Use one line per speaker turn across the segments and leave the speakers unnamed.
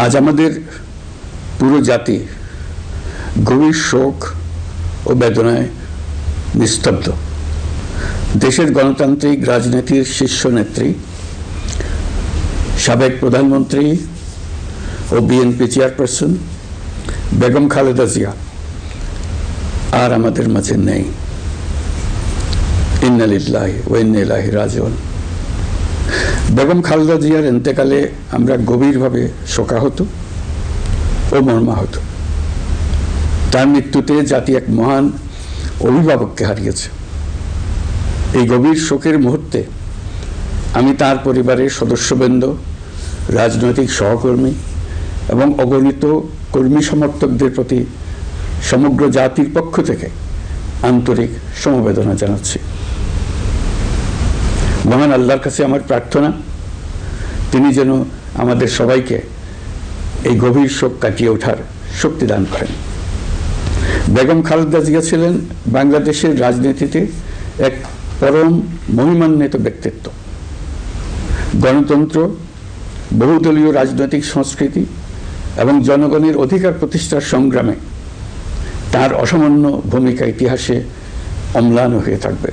আজ আমাদের পুরো জাতি গভীর শোক ও বেদনায় নিস্তব্ধ। দেশের গণতান্ত্রিক রাজনীতির শীর্ষ নেত্রী, সাবেক প্রধানমন্ত্রী ও বিএনপি চেয়ারপারসন বেগম খালেদা জিয়া আর আমাদের মাঝে নেই। ইন্না লিল্লাহি ওয়া ইন্না ইলাইহি রাজিউন। বেগম খালেদা জিয়ার ইন্তেকালে আমরা গভীরভাবে শোকাহত ও মর্মাহত। তার মৃত্যুতে জাতি এক মহান অভিভাবককে হারিয়েছে। এই গভীর শোকের মুহূর্তে আমি তার পরিবারের সদস্যবৃন্দ, রাজনৈতিক সহকর্মী এবং অগণিত কর্মী সমর্থকদের প্রতি সমগ্র জাতির পক্ষ থেকে আন্তরিক সমবেদনা জানাচ্ছি। মহান আল্লাহর কাছে আমার প্রার্থনা, তিনি যেন আমাদের সবাইকে এই গভীর শোক কাটিয়ে ওঠার শক্তি দান করেন। বেগম খালেদা জিয়া ছিলেন বাংলাদেশের রাজনীতিতে এক পরম মহিমান্বিত ব্যক্তিত্ব। গণতন্ত্র, বহুদলীয় রাজনৈতিক সংস্কৃতি এবং জনগণের অধিকার প্রতিষ্ঠার সংগ্রামে তার অসামান্য ভূমিকা ইতিহাসে অম্লান হয়ে থাকবে।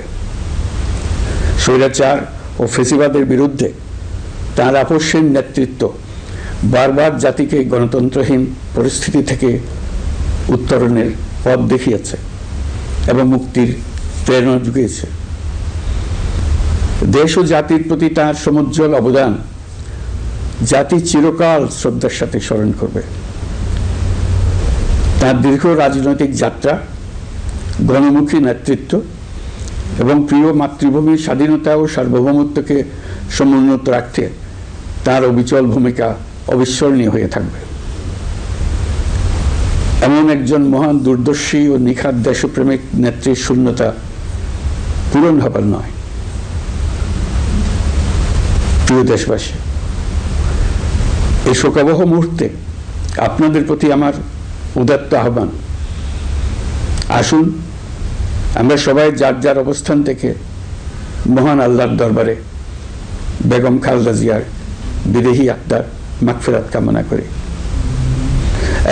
স্বৈরাচার ও ফেসিবাদের বিরুদ্ধে তার আপসহীন নেতৃত্ব বারবার জাতিকে গণতন্ত্রহীন পরিস্থিতি থেকে উত্তরণের পথ দেখিয়েছে এবং মুক্তির প্রেরণা জুগিয়েছে। দেশ ও জাতির প্রতি তার সমুজ্জ্বল অবদান জাতি চিরকাল শ্রদ্ধার সাথে স্মরণ করবে। তার দীর্ঘ রাজনৈতিক যাত্রা, গণমুখী নেতৃত্ব এবং প্রিয় মাতৃভূমির স্বাধীনতা ও সার্বভৌমত্বকে সমুন্নত রাখতে তার অবিচল ভূমিকা অবিস্মরণীয় হয়ে থাকবে। এমন একজন মহান দূরদর্শী ও নিখাদ দেশপ্রেমিক নেত্রীর শূন্যতা পূরণ হবার নয়। প্রিয় দেশবাসী, এই শোকাবহ মুহূর্তে আপনাদের প্রতি আমার উদাত্ত আহ্বান, আসুন আমরা সবাই যার যার অবস্থান থেকে মহান আল্লাহর দরবারে বেগম খালেদা জিয়ার বিদেহী আত্মার মাগফিরাত কামনা করি।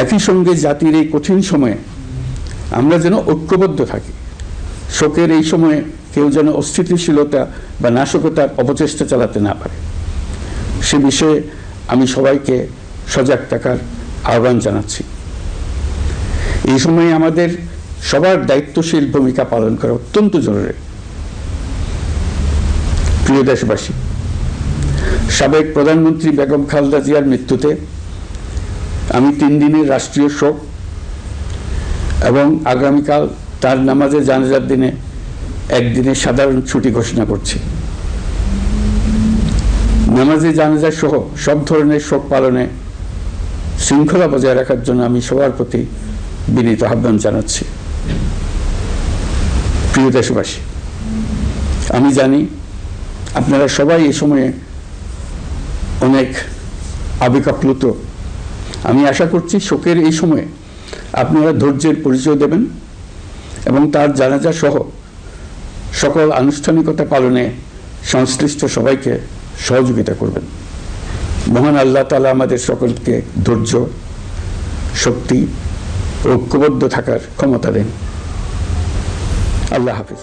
একই সঙ্গে জাতির এই কঠিন সময়ে আমরা যেন ঐক্যবদ্ধ থাকি। শোকের এই সময়ে কেউ যেন অস্থিতিশীলতা বা নাশকতার অপচেষ্টা চালাতে না পারে, সে বিষয়ে আমি সবাইকে সজাগ থাকার আহ্বান জানাচ্ছি। এই সময়ে আমাদের সবার দায়িত্বশীল ভূমিকা পালন করা অত্যন্ত জরুরি। প্রিয় দেশবাসী, সাবেক প্রধানমন্ত্রী বেগম খালেদা জিয়ার মৃত্যুতে আমি 3 দিনের রাষ্ট্রীয় শোক এবং আগামীকাল তার নামাজে জানাজার দিনে একদিনের সাধারণ ছুটি ঘোষণা করছি। নামাজে জানাজা সহ সব ধরনের শোক পালনে শৃঙ্খলা বজায় রাখার জন্য আমি সবার প্রতি বিনীত আহ্বান জানাচ্ছি। প্রিয় দেশবাসী, আমি জানি আপনারা সবাই এই সময়ে অনেক আবেগাপ্লুত। আমি আশা করছি শোকের এই সময়ে আপনারা ধৈর্যের পরিচয় দেবেন এবং তার জানাজা সহ সকল আনুষ্ঠানিকতা পালনে সংশ্লিষ্ট সবাইকে সহযোগিতা করবেন। মহান আল্লাহ তাআলা আমাদের সকলকে ধৈর্য, শক্তি, ঐক্যবদ্ধ থাকার ক্ষমতা দেন। আল্লাহ হাফিজ।